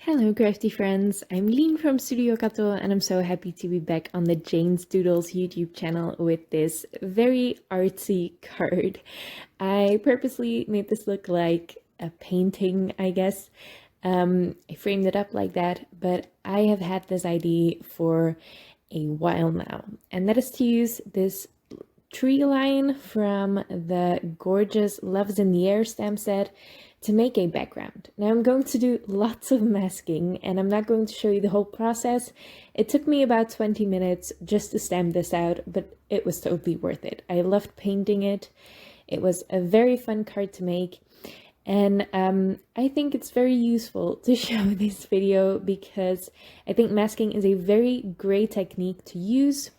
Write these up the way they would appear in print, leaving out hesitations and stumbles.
Hello crafty friends, I'm Lien from Studio Kato and I'm so happy to be back on the Jane's Doodles YouTube channel with this very artsy card. I purposely made this look like a painting, I guess. I framed it up like that, but I have had this idea for a while now, and that is to use this tree line from the gorgeous Loves in the Air stamp set to make a background. Now I'm going to do lots of masking and I'm not going to show you the whole process. It took me about 20 minutes just to stamp this out, but it was totally worth it. I loved painting it. It was a very fun card to make. And I think it's very useful to show this video because I think masking is a very great technique to use,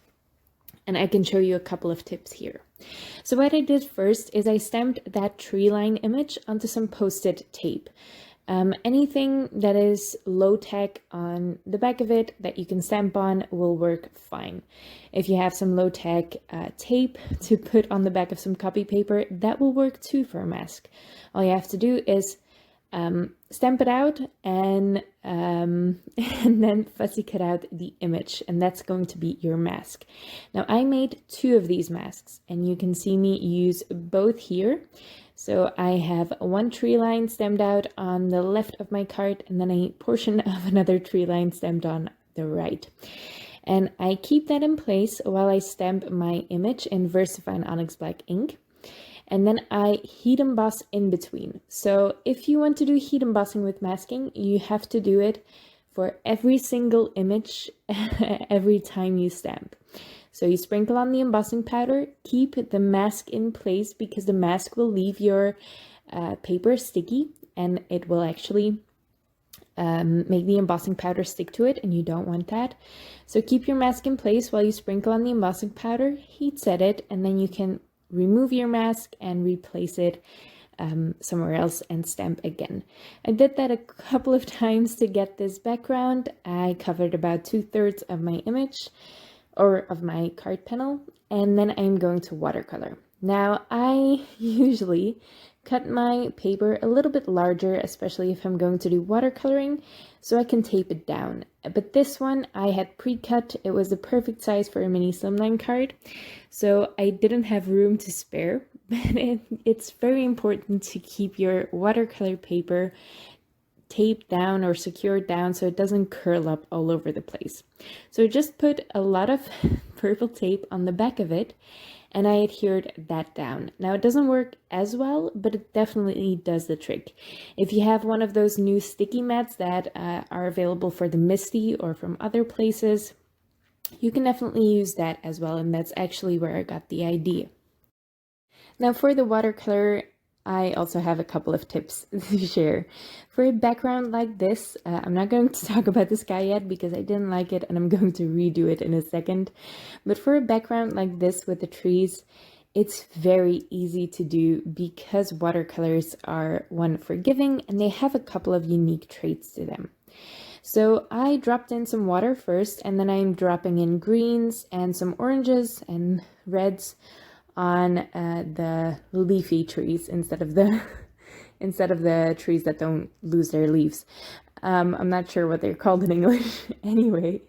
and I can show you a couple of tips here. So what I did first is I stamped that tree line image onto some post-it tape. Anything that is low-tech on the back of it that you can stamp on will work fine. If you have some low-tech tape to put on the back of some copy paper, that will work too for a mask. All you have to do is stamp it out and then fussy cut out the image, and that's going to be your mask. Now I made 2 of these masks and you can see me use both here. So I have one tree line stamped out on the left of my card and then a portion of another tree line stamped on the right. And I keep that in place while I stamp my image in Versafine Onyx Black ink. And then I heat emboss in between. So if you want to do heat embossing with masking, you have to do it for every single image every time you stamp. So you sprinkle on the embossing powder, keep the mask in place because the mask will leave your paper sticky and it will actually make the embossing powder stick to it, and you don't want that. So keep your mask in place while you sprinkle on the embossing powder, heat set it, and then you can remove your mask and replace it somewhere else and stamp again. I did that a couple of times to get this background. I covered about 2/3 of my image or of my card panel, and then I'm going to watercolor. Now I usually cut my paper a little bit larger, especially if I'm going to do watercoloring, so I can tape it down. But this one I had pre-cut. It was the perfect size for a mini Slimline card, so I didn't have room to spare. But it's very important to keep your watercolor paper taped down or secured down so it doesn't curl up all over the place. So just put a lot of purple tape on the back of it and I adhered that down. Now it doesn't work as well, but it definitely does the trick. If you have one of those new sticky mats that are available for the Misti or from other places, you can definitely use that as well, and that's actually where I got the idea. Now for the watercolor, I also have a couple of tips to share. For a background like this, I'm not going to talk about the sky yet because I didn't like it and I'm going to redo it in a second. But for a background like this with the trees, it's very easy to do because watercolors are, one, forgiving, and they have a couple of unique traits to them. So I dropped in some water first, and then I'm dropping in greens and some oranges and reds on the leafy trees instead of the trees that don't lose their leaves. I'm not sure what they're called in English. Anyway,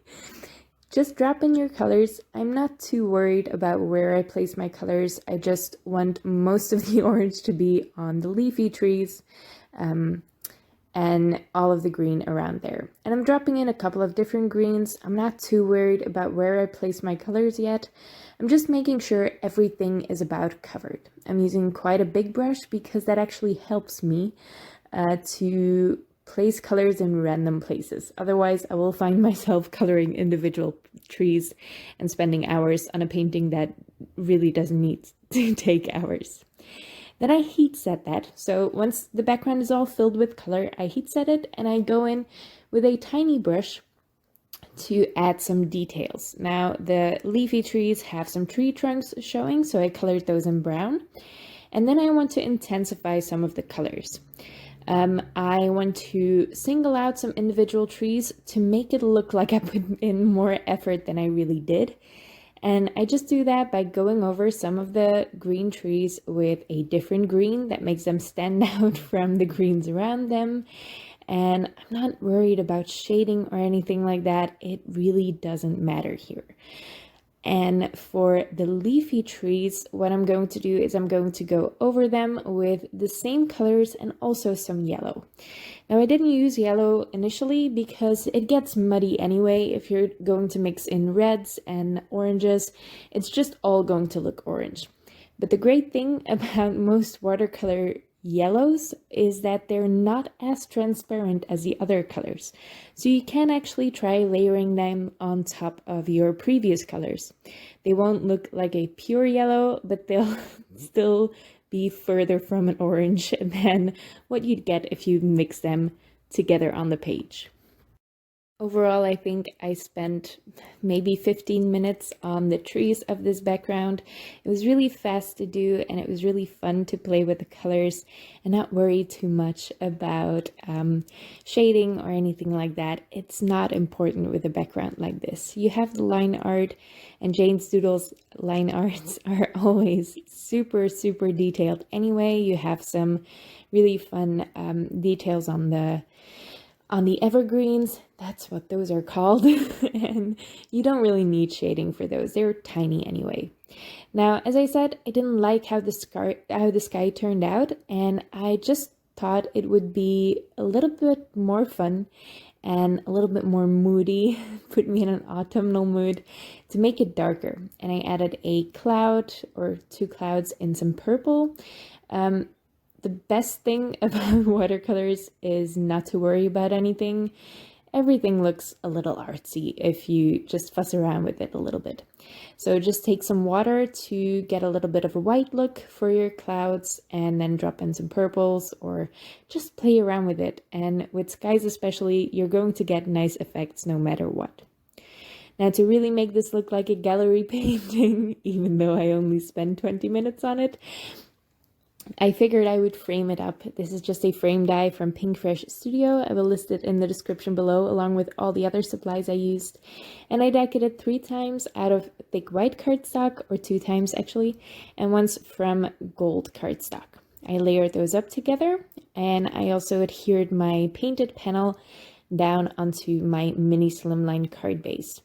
just drop in your colors. I'm not too worried about where I place my colors. I just want most of the orange to be on the leafy trees and all of the green around there. And I'm dropping in a couple of different greens. I'm not too worried about where I place my colors yet. I'm just making sure everything is about covered. I'm using quite a big brush because that actually helps me to place colors in random places. Otherwise, I will find myself coloring individual trees and spending hours on a painting that really doesn't need to take hours. Then I heat set that. So once the background is all filled with color, I heat set it and I go in with a tiny brush to add some details. Now the leafy trees have some tree trunks showing, so I colored those in brown. And then I want to intensify some of the colors. I want to single out some individual trees to make it look like I put in more effort than I really did. And I just do that by going over some of the green trees with a different green that makes them stand out from the greens around them. and I'm not worried about shading or anything like that. It really doesn't matter here. And for the leafy trees, what I'm going to do is I'm going to go over them with the same colors and also some yellow. Now, I didn't use yellow initially because it gets muddy anyway. If you're going to mix in reds and oranges, it's just all going to look orange. But the great thing about most watercolor yellows is that they're not as transparent as the other colors. So you can actually try layering them on top of your previous colors. They won't look like a pure yellow, but they'll still be further from an orange than what you'd get if you mix them together on the page. Overall, I think I spent maybe 15 minutes on the trees of this background. It was really fast to do, and it was really fun to play with the colors and not worry too much about shading or anything like that. It's not important with a background like this. You have the line art, and Jane's Doodles line arts are always super, super detailed anyway. You have some really fun details on the evergreens. That's what those are called. And you don't really need shading for those. They're tiny anyway. Now, as I said, I didn't like how the sky turned out, and I just thought it would be a little bit more fun and a little bit more moody, put me in an autumnal mood, to make it darker. And I added a cloud or two clouds in some purple. The best thing about watercolors is not to worry about anything. Everything looks a little artsy if you just fuss around with it a little bit. So just take some water to get a little bit of a white look for your clouds, and then drop in some purples or just play around with it. And with skies especially, you're going to get nice effects no matter what. Now, to really make this look like a gallery painting, even though I only spent 20 minutes on it, I figured I would frame it up. This is just a frame die from Pinkfresh Studio. I will list it in the description below, along with all the other supplies I used. And I decked it 3 times out of thick white cardstock, or 2 times actually, and once from gold cardstock. I layered those up together, and I also adhered my painted panel down onto my mini Slimline card base.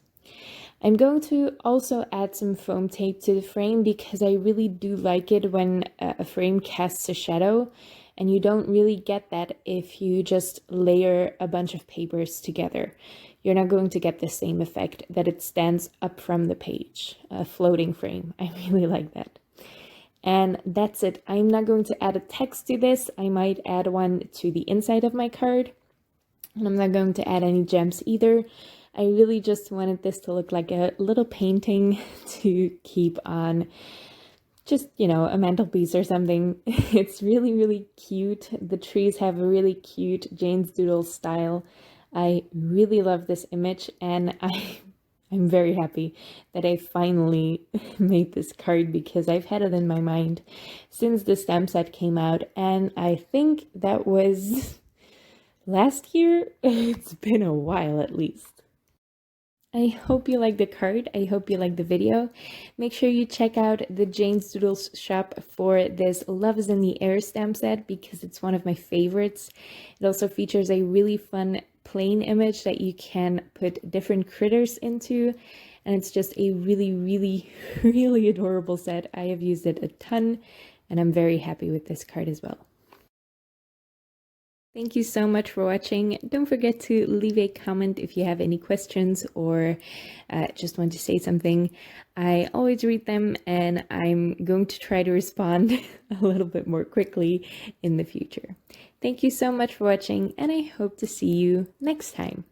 I'm going to also add some foam tape to the frame because I really do like it when a frame casts a shadow, and you don't really get that if you just layer a bunch of papers together. You're not going to get the same effect that it stands up from the page, a floating frame. I really like that. And that's it. I'm not going to add a text to this. I might add one to the inside of my card, and I'm not going to add any gems either. I really just wanted this to look like a little painting to keep on just, you know, a mantelpiece or something. It's really, really cute. The trees have a really cute Jane's Doodles style. I really love this image, and I'm very happy that I finally made this card because I've had it in my mind since the stamp set came out, and I think that was last year. It's been a while at least. I hope you like the card. I hope you like the video. Make sure you check out the Jane's Doodles shop for this Love is in the Air stamp set because it's one of my favorites. It also features a really fun plain image that you can put different critters into. And it's just a really, really, really adorable set. I have used it a ton, and I'm very happy with this card as well. Thank you so much for watching. Don't forget to leave a comment if you have any questions or just want to say something. I always read them, and I'm going to try to respond a little bit more quickly in the future. Thank you so much for watching, and I hope to see you next time.